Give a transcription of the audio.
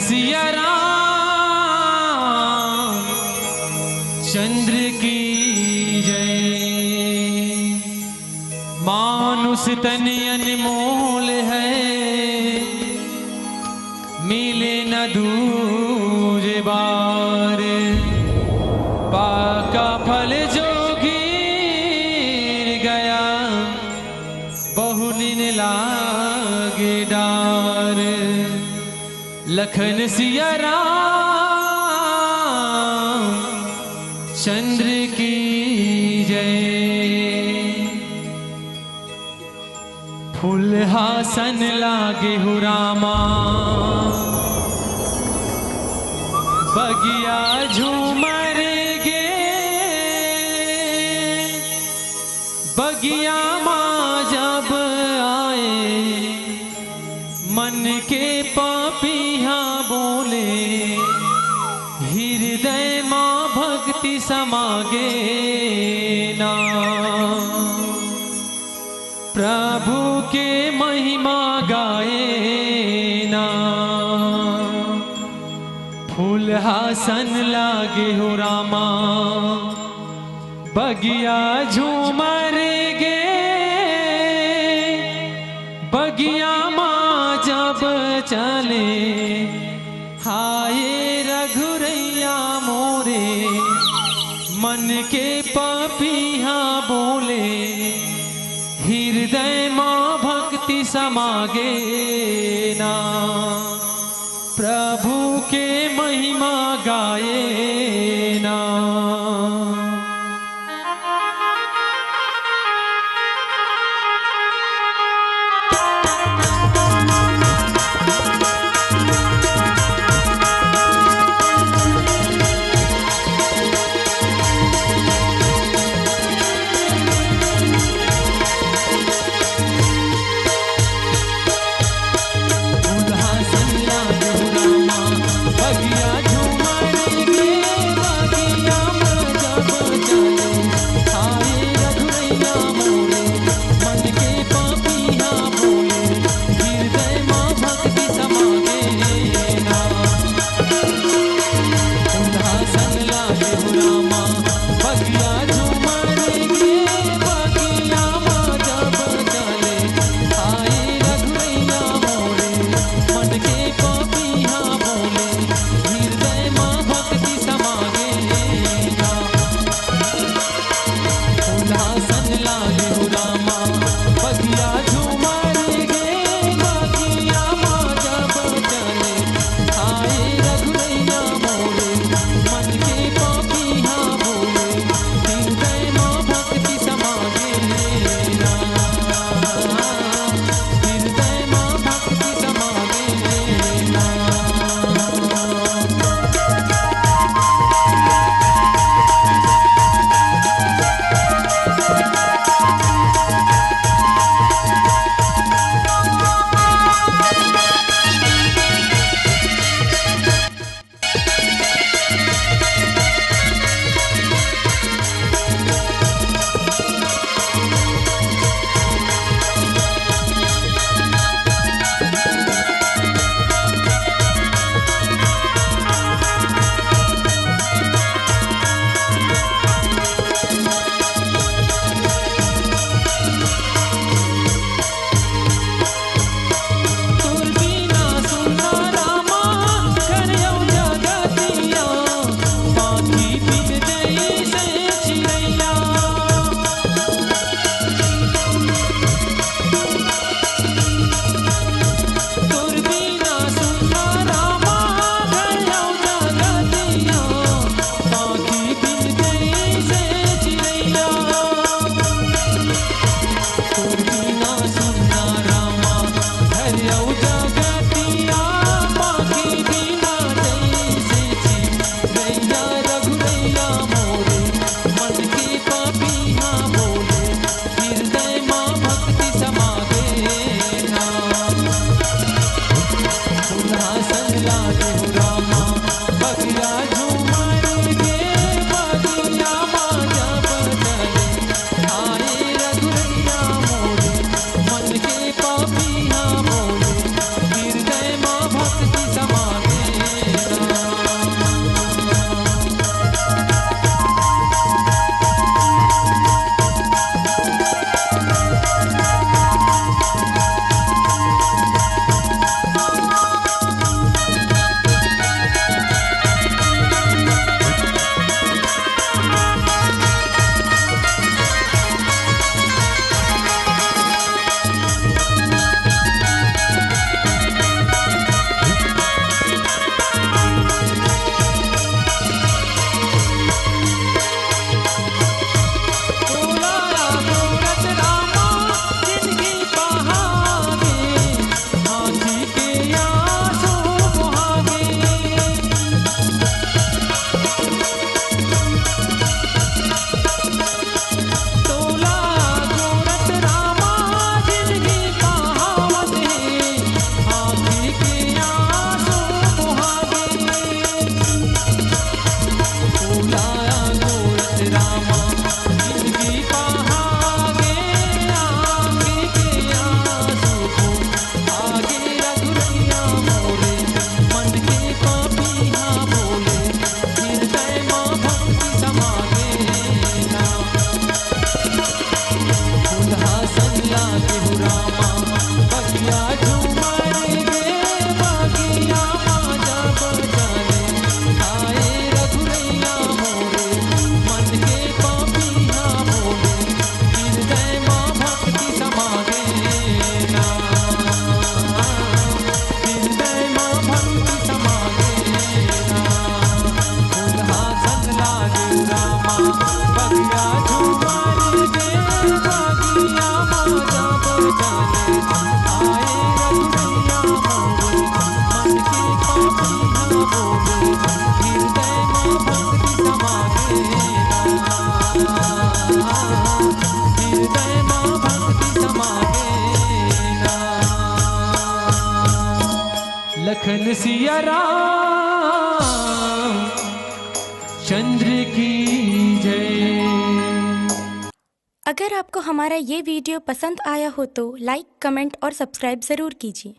सिया राम चंद्र की जय। मानुष तन अनमोल है, मिले न दूज बार। पाका फल जो गिर गया, बहुनिन लागे डार। लखन सिया राम चंद्र की जय। फूल हासन लागे हो रामा, बगिया झूमर गे। बगिया माँ जब आए, मन के पापिया बोले। हृदय माँ भक्ति समागे ना। प्रभु के महिमा गाए ना। फूल हासन लागे हो रामा, बगिया झूमर गे। बगिया माँ जब चले, हाय रघुरैया मोरे। मन के पापिया बोले, हृदय माँ भक्ति समागे ना। प्रभु के महिमा गाए ना। लखन सिया राम चंद्र की जय। अगर आपको हमारा ये वीडियो पसंद आया हो तो लाइक, कमेंट और सब्सक्राइब ज़रूर कीजिए।